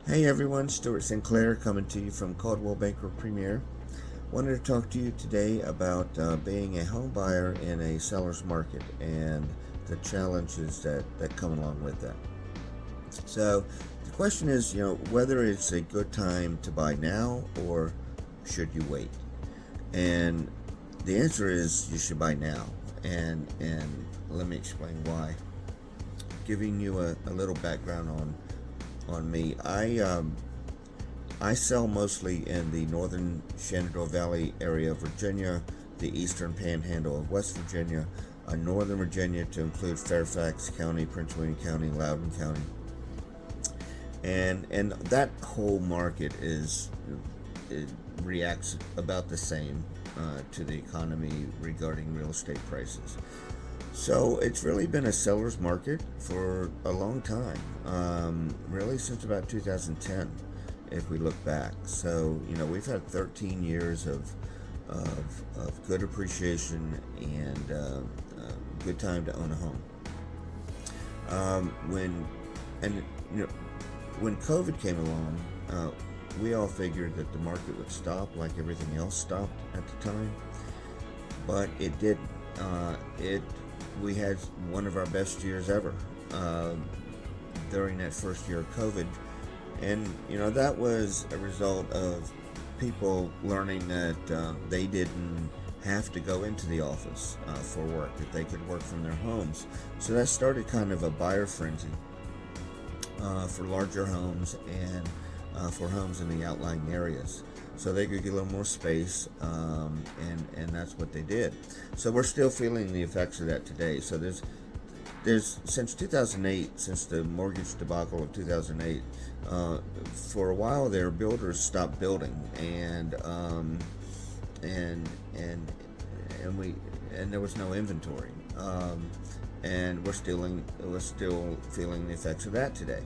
Hey everyone, Stuart Sinclair coming to you from Caldwell Banker Premier. Wanted to talk to you today about being a home buyer in a seller's market and the challenges that come along with that. So the question is, whether it's a good time to buy now or should you wait? And the answer is you should buy now. And let me explain why. Giving you a little background on me. I sell mostly in the northern Shenandoah Valley area of Virginia, the eastern panhandle of West Virginia, northern Virginia to include Fairfax County, Prince William County, Loudoun County, and that whole market it reacts about the same to the economy regarding real estate prices. So it's really been a seller's market for a long time, really since about 2010, if we look back. So we've had 13 years of good appreciation and good time to own a home. When and you know when COVID came along, we all figured that the market would stop like everything else stopped at the time, but it didn't. It We had one of our best years ever during that first year of COVID, and that was a result of people learning that they didn't have to go into the office for work; that they could work from their homes. So that started kind of a buyer frenzy for larger homes and for homes in the outlying areas, so they could get a little more space, and that's what they did. So we're still feeling the effects of that today. So there's since 2008, since the mortgage debacle of 2008, for a while there, builders stopped building, and and we and there was no inventory. And we're still feeling the effects of that today.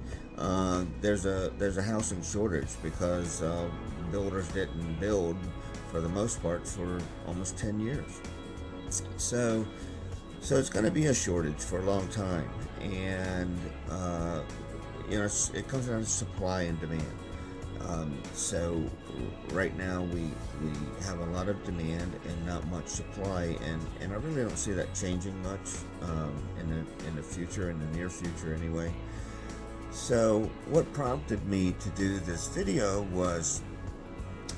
There's a housing shortage because builders didn't build for the most part for almost 10 years. So it's going to be a shortage for a long time, and it comes down to supply and demand. So right now we have a lot of demand and not much supply, and I really don't see that changing much in the future, in the near future anyway. So what prompted me to do this video was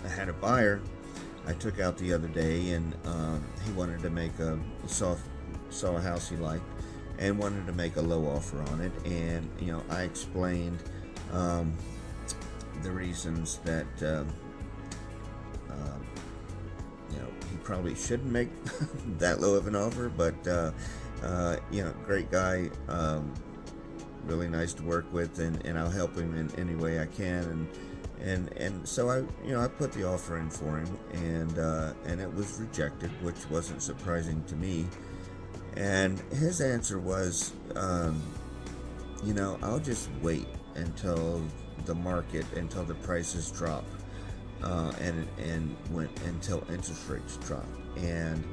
I had a buyer I took out the other day, and he wanted to make saw a house he liked and wanted to make a low offer on it, and I explained the reasons that he probably shouldn't make that low of an offer, but great guy, really nice to work with, and I'll help him in any way I can, and so I put the offer in for him, and it was rejected, which wasn't surprising to me. And his answer was, I'll just wait until the prices drop, until interest rates drop, and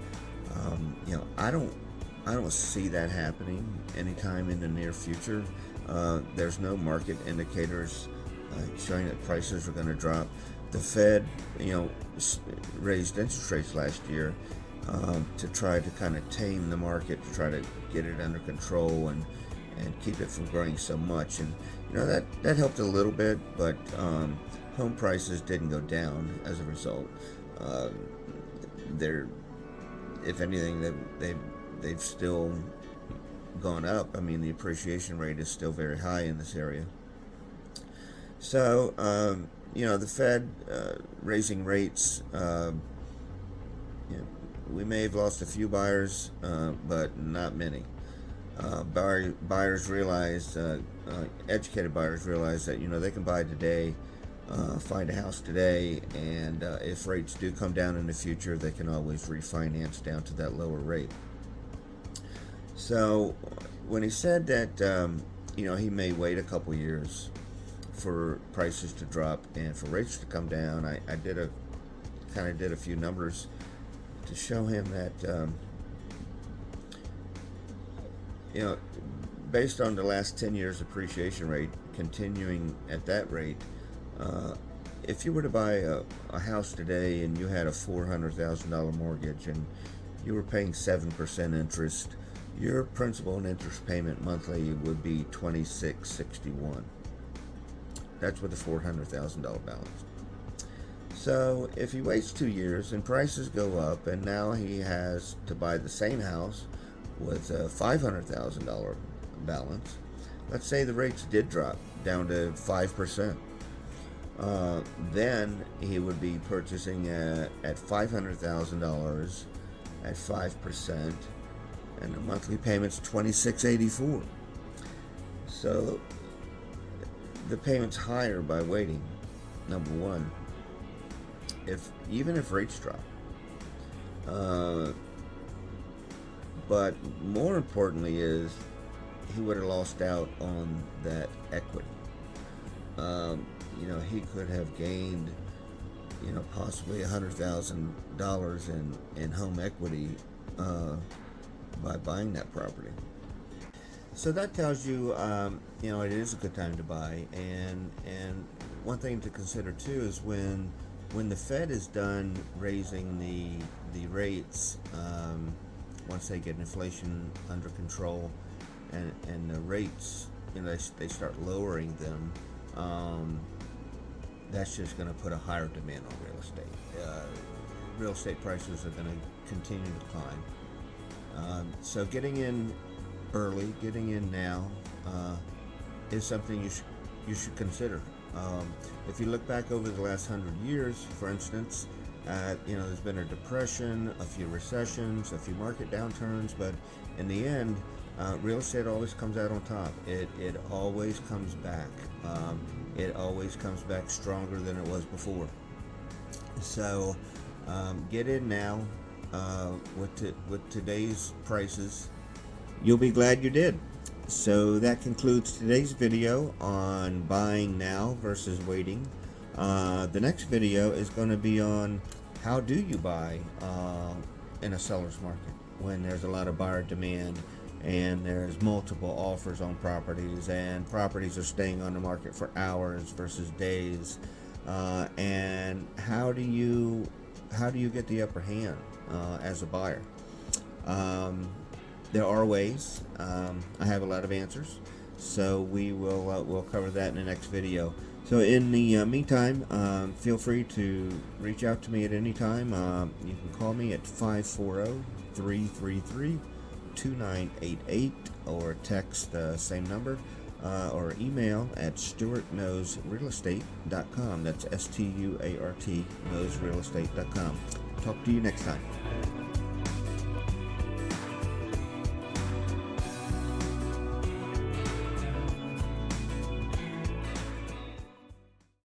I don't see that happening anytime in the near future. There's no market indicators showing that prices are going to drop. The Fed, raised interest rates last year to try to kind of tame the market, to try to get it under control and keep it from growing so much. And that helped a little bit, but home prices didn't go down as a result. They're, if anything, they've still gone up. I mean, the appreciation rate is still very high in this area. So the Fed raising rates. We may have lost a few buyers, but not many. Buyers realize, educated buyers realize that they can buy today, find a house today, and if rates do come down in the future, they can always refinance down to that lower rate. So when he said that he may wait a couple years for prices to drop and for rates to come down, I did a few numbers to show him that based on the last 10 years appreciation rate continuing at that rate, Uh, if you were to buy a house today and you had a $400,000 mortgage and you were paying 7% interest, your principal and interest payment monthly would be $26.61. That's with a $400,000 balance. So if he waits 2 years and prices go up, and now he has to buy the same house with a $500,000 balance, let's say the rates did drop down to 5%. Then he would be purchasing at $500,000 at 5%, and the monthly payment's $26.84. So the payment's higher by waiting. Number one, even if rates drop, but more importantly is he would have lost out on that equity. He could have gained, possibly $100,000 in home equity by buying that property. So that tells you, it is a good time to buy. And one thing to consider too is when the Fed is done raising the rates, once they get inflation under control, and the rates, they start lowering them. That's just going to put a higher demand on real estate. Real estate prices are going to continue to climb. So getting in early, getting in now, is something you should consider. If you look back over the last 100 years, for instance, there's been a depression, a few recessions, a few market downturns, but in the end, real estate always comes out on top. It always comes back. It always comes back stronger than it was before. So get in now. With today's prices, you'll be glad you did. So that concludes today's video on buying now versus waiting. The next video is going to be on how do you buy in a seller's market when there's a lot of buyer demand and there's multiple offers on properties, and properties are staying on the market for hours versus days, and how do you get the upper hand as a buyer? There are ways. I have a lot of answers, so we'll cover that in the next video. So in the meantime, feel free to reach out to me at any time. You can call me at 540-333-2988 or text the same number, or email at stuartknowsrealestate.com. That's STUART knowsrealestate.com. Talk to you next time.